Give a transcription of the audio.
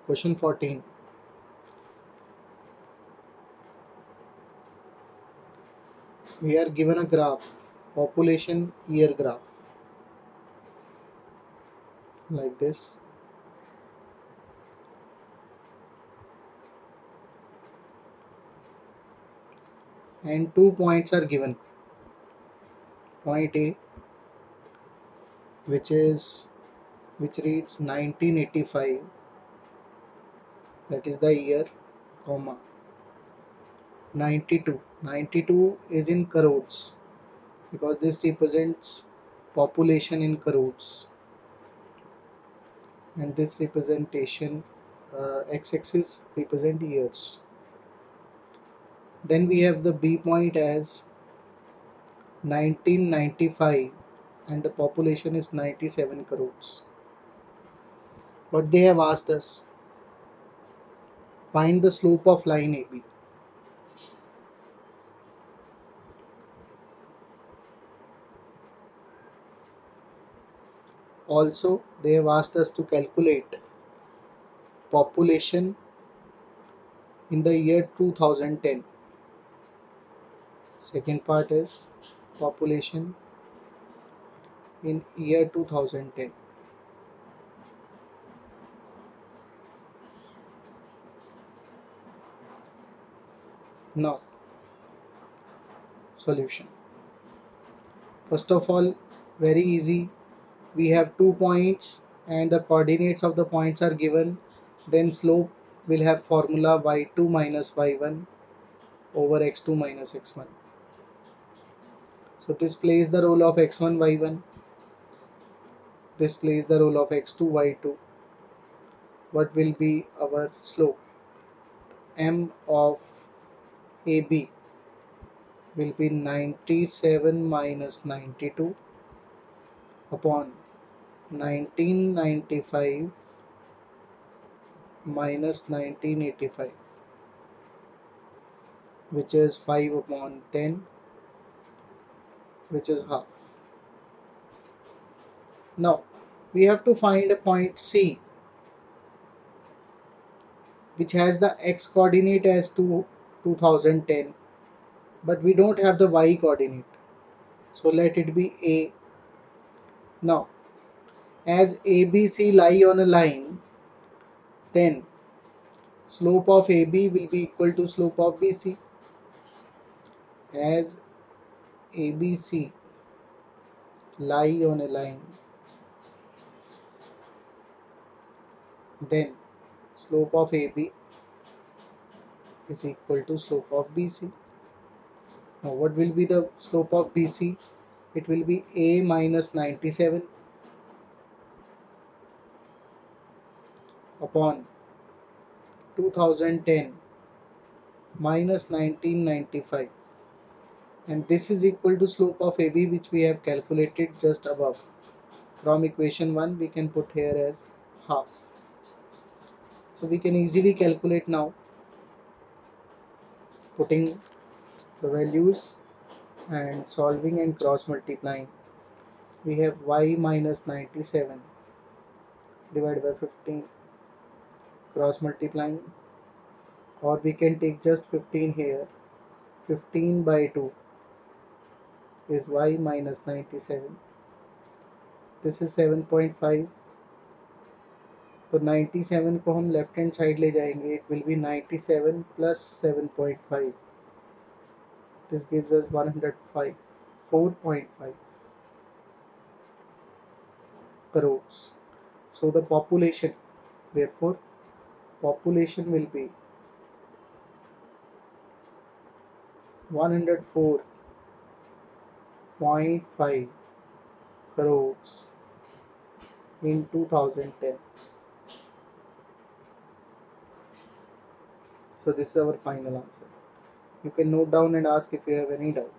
Question 14. We are given a graph, population year graph, like this. And 2 points are given. Point A, which reads 1985, that is the year, comma 92. 92 is in crores because this represents population in crores, and this representation x-axis represent years. Then we have the B point as 1995 and the population is 97 crores. But they have asked us, find the slope of line AB. Also, they have asked us to calculate population in the year 2010. Second part is population in year 2010. Now, solution. First of all, very easy. We have 2 points and the coordinates of the points are given. Then slope will have formula y2 minus y1 over x2 minus x1. So this plays the role of x1 y1. This plays the role of x2 y2. What will be our slope? M of AB will be 97 minus 92 upon 1995 minus 1985, which is 5 upon 10, which is half. Now we have to find a point C which has the x coordinate as 2010, but we don't have the y coordinate, so let it be A. Now as ABC lie on a line, then slope of AB will be equal to slope of BC. As ABC lie on a line, then slope of AB is equal to slope of BC. Now what will be the slope of BC? It will be A minus 97 upon 2010 minus 1995, and this is equal to slope of AB, which we have calculated just above. From equation 1 we can put here as half. So we can easily calculate now, putting the values and solving and cross multiplying. We have y minus 97 divided by 15, cross multiplying, or we can take just 15 here. 15 by 2 is y minus 97. This is 7.5. तो 97 को हम left hand side ले जाएंगे. It will be 97 plus 7.5. This gives us 105, 4.5 crores. So the population, therefore population will be 104.5 crores in 2010. So this is our final answer. You can note down and ask if you have any doubt.